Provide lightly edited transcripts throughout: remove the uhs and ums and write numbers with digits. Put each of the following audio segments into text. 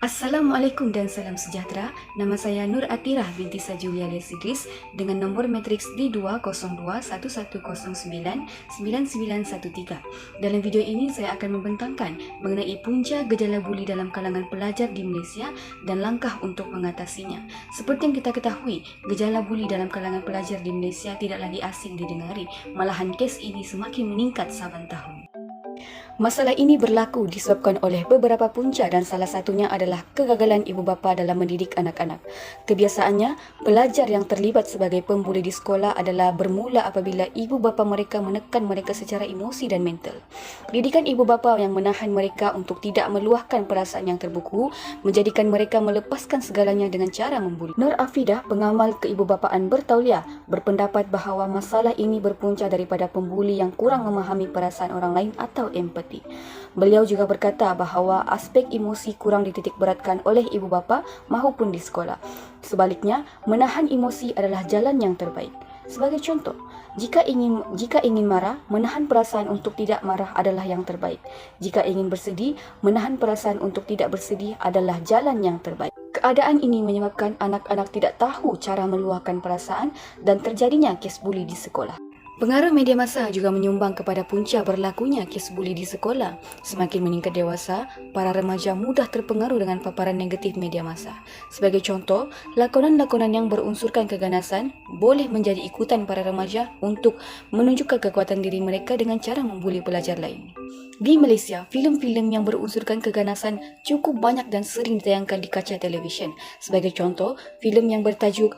Assalamualaikum dan salam sejahtera. Nama saya Nur Atirah binti Sajulia Lesidris dengan nombor matriks D202-1109-9913. Dalam video ini saya akan membentangkan mengenai punca gejala buli dalam kalangan pelajar di Malaysia dan langkah untuk mengatasinya. Seperti yang kita ketahui, gejala buli dalam kalangan pelajar di Malaysia tidak lagi asing didengari, malahan kes ini semakin meningkat saban tahun. Masalah ini berlaku disebabkan oleh beberapa punca dan salah satunya adalah kegagalan ibu bapa dalam mendidik anak-anak. Kebiasaannya, pelajar yang terlibat sebagai pembuli di sekolah adalah bermula apabila ibu bapa mereka menekan mereka secara emosi dan mental. Didikan ibu bapa yang menahan mereka untuk tidak meluahkan perasaan yang terbuku menjadikan mereka melepaskan segalanya dengan cara membuli. Nur Afidah, pengamal keibubapaan bertauliah, berpendapat bahawa masalah ini berpunca daripada pembuli yang kurang memahami perasaan orang lain atau empati. Beliau juga berkata bahawa aspek emosi kurang dititik beratkan oleh ibu bapa maupun di sekolah. Sebaliknya, menahan emosi adalah jalan yang terbaik. Sebagai contoh, jika ingin marah, menahan perasaan untuk tidak marah adalah yang terbaik. Jika ingin bersedih, menahan perasaan untuk tidak bersedih adalah jalan yang terbaik. Keadaan ini menyebabkan anak-anak tidak tahu cara meluahkan perasaan dan terjadinya kes buli di sekolah. Pengaruh media massa juga menyumbang kepada punca berlakunya kes buli di sekolah. Semakin meningkat dewasa, para remaja mudah terpengaruh dengan paparan negatif media massa. Sebagai contoh, lakonan-lakonan yang berunsurkan keganasan boleh menjadi ikutan para remaja untuk menunjukkan kekuatan diri mereka dengan cara membuli pelajar lain. Di Malaysia, filem-filem yang berunsurkan keganasan cukup banyak dan sering ditayangkan di kaca televisyen. Sebagai contoh, filem yang bertajuk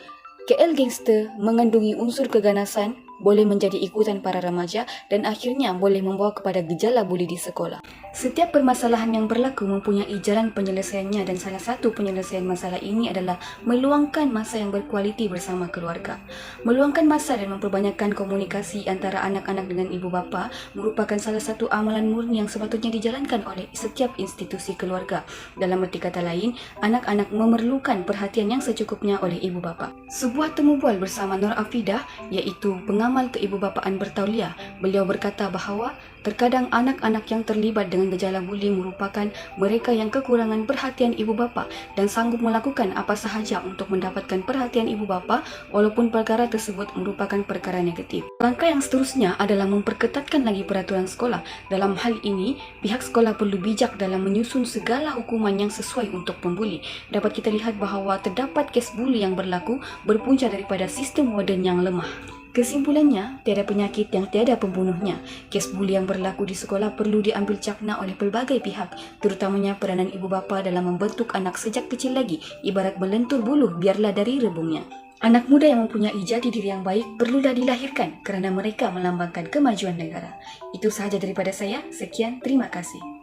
KL Gangster mengandungi unsur keganasan boleh menjadi ikutan para remaja dan akhirnya boleh membawa kepada gejala buli di sekolah. Setiap permasalahan yang berlaku mempunyai jalan penyelesaiannya dan salah satu penyelesaian masalah ini adalah meluangkan masa yang berkualiti bersama keluarga. Meluangkan masa dan memperbanyakkan komunikasi antara anak-anak dengan ibu bapa merupakan salah satu amalan murni yang sepatutnya dijalankan oleh setiap institusi keluarga. Dalam erti kata lain, anak-anak memerlukan perhatian yang secukupnya oleh ibu bapa. Sebuah temu bual bersama Nur Afidah, iaitu pengamal keibubapaan bertauliah, beliau berkata bahawa terkadang anak-anak yang terlibat dengan gejala buli merupakan mereka yang kekurangan perhatian ibu bapa dan sanggup melakukan apa sahaja untuk mendapatkan perhatian ibu bapa walaupun perkara tersebut merupakan perkara negatif. Langkah yang seterusnya adalah memperketatkan lagi peraturan sekolah. Dalam hal ini, pihak sekolah perlu bijak dalam menyusun segala hukuman yang sesuai untuk pembuli. Dapat kita lihat bahawa terdapat kes buli yang berlaku berpunca daripada sistem moden yang lemah. Kesimpulannya, tiada penyakit yang tiada pembunuhnya. Kes buli yang berlaku di sekolah perlu diambil cakna oleh pelbagai pihak, terutamanya peranan ibu bapa dalam membentuk anak sejak kecil lagi, ibarat melentur buluh biarlah dari rebungnya. Anak muda yang mempunyai jati diri yang baik perlulah dilahirkan kerana mereka melambangkan kemajuan negara. Itu sahaja daripada saya. Sekian, terima kasih.